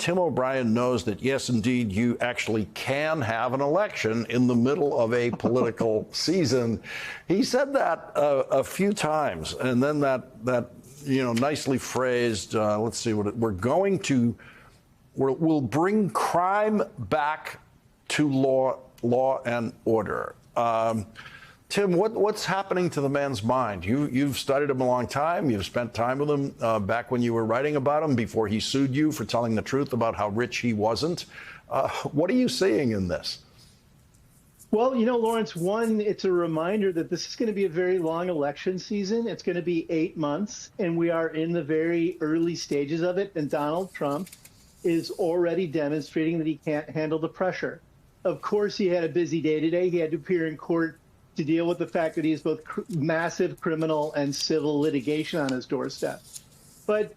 Tim O'Brien knows that, yes, indeed, you actually can have an election in the middle of a political season. He said that a few times, and then that nicely phrased, let's see what we'll bring crime back to law and order. Tim, what's happening to the man's mind? You've studied him a long time. You've spent time with him back when you were writing about him before he sued you for telling the truth about how rich he wasn't. What are you seeing in this? Well, Lawrence, one, it's a reminder that this is going to be a very long election season. It's going to be 8 months, and we are in the very early stages of it. And Donald Trump is already demonstrating that he can't handle the pressure. Of course, he had a busy day today. He had to appear in court to deal with the fact that he has both massive criminal and civil litigation on his doorstep. But,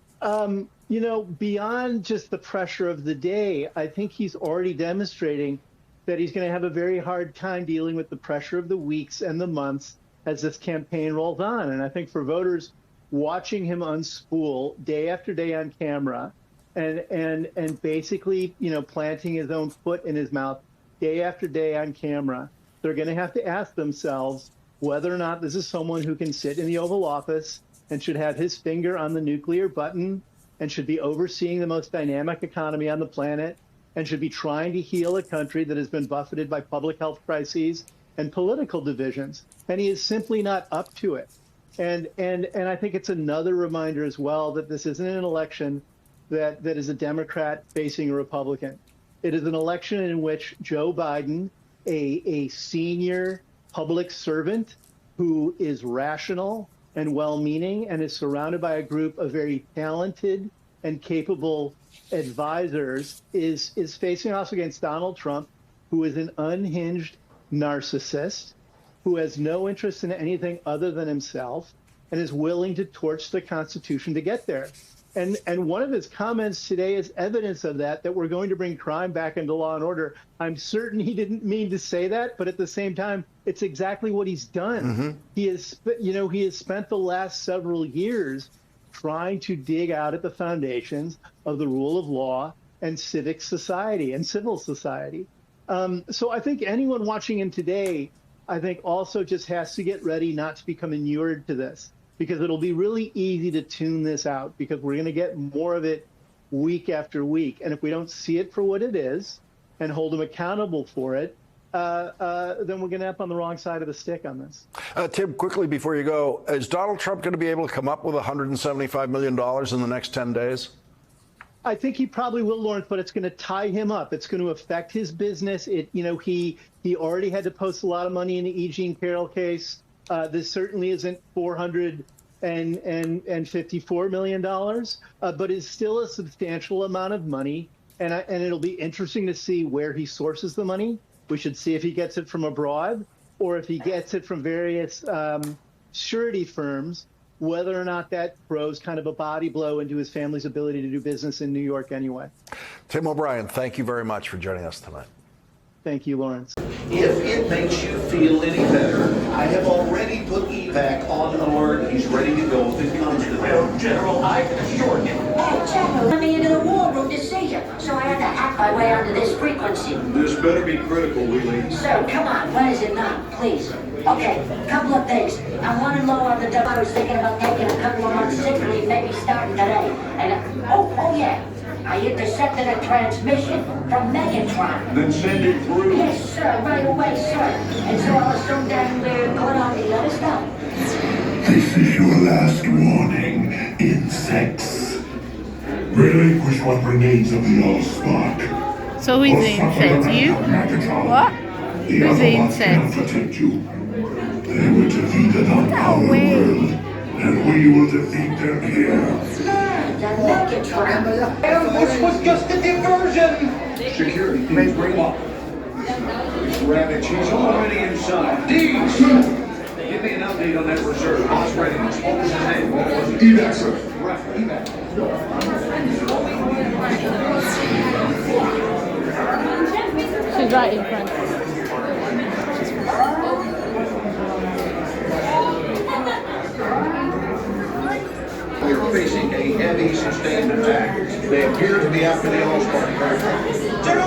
beyond just the pressure of the day, I think he's already demonstrating that he's going to have a very hard time dealing with the pressure of the weeks and the months as this campaign rolls on. And I think for voters watching him unspool day after day on camera and basically, planting his own foot in his mouth day after day on camera, they're going to have to ask themselves whether or not this is someone who can sit in the Oval Office and should have his finger on the nuclear button and should be overseeing the most dynamic economy on the planet and should be trying to heal a country that has been buffeted by public health crises and political divisions. And he is simply not up to it. And I think it's another reminder as well that this isn't an election that is a Democrat facing a Republican. It is an election in which Joe Biden, a senior public servant who is rational and well-meaning and is surrounded by a group of very talented and capable advisors, is facing off against Donald Trump, who is an unhinged narcissist, who has no interest in anything other than himself, and is willing to torch the Constitution to get there. And one of his comments today is evidence of that we're going to bring crime back into law and order. I'm certain he didn't mean to say that, but at the same time, it's exactly what he's done. Mm-hmm. He has spent the last several years trying to dig out at the foundations of the rule of law and civic society and civil society. So I think anyone watching him today, I think also just has to get ready not to become inured to this, because it'll be really easy to tune this out because we're going to get more of it week after week. And if we don't see it for what it is and hold him accountable for it, then we're going to end up on the wrong side of the stick on this. Tim, quickly before you go, is Donald Trump going to be able to come up with $175 million in the next 10 days? I think he probably will, Lawrence, but it's going to tie him up. It's going to affect his business. He already had to post a lot of money in the E. Jean Carroll case. This certainly isn't $454 million, but is still a substantial amount of money. And it'll be interesting to see where he sources the money. We should see if he gets it from abroad or if he gets it from various surety firms, whether or not that throws kind of a body blow into his family's ability to do business in New York anyway. Tim O'Brien, thank you very much for joining us tonight. Thank you, Lawrence. If it makes you feel any better, I have already put evac on alert. He's ready to go if it comes to that. General, I can assure you. Hey, General, let me into the war room to see you, so I had to hack my way onto this frequency. This better be critical, Wheelie. Sir, come on, when is it not, please? Okay, couple of things. I'm running low on the dough. I was thinking about taking a couple of months sick leave, maybe starting today. And, oh yeah. I intercepted a transmission from Megatron. Then send it through. Yes, sir, right away, sir. And so I'll assume that we're going on the other stuff. This is your last warning, insects. Relinquish what remains of the Allspark. So who's the insect? You? What? Who's the insect? Protect you. They were defeated on our world, and we will defeat them here. Megatron. This was just a diversion. Security, please bring up. Rabbit, she's already inside. Deeds! Give me an update on that reserve. Boss readiness. What was his name? What was it? Evac, sir. Right, evac. She's right in front. We're facing a heavy sustained attack. They have appear to be after the Allspark. General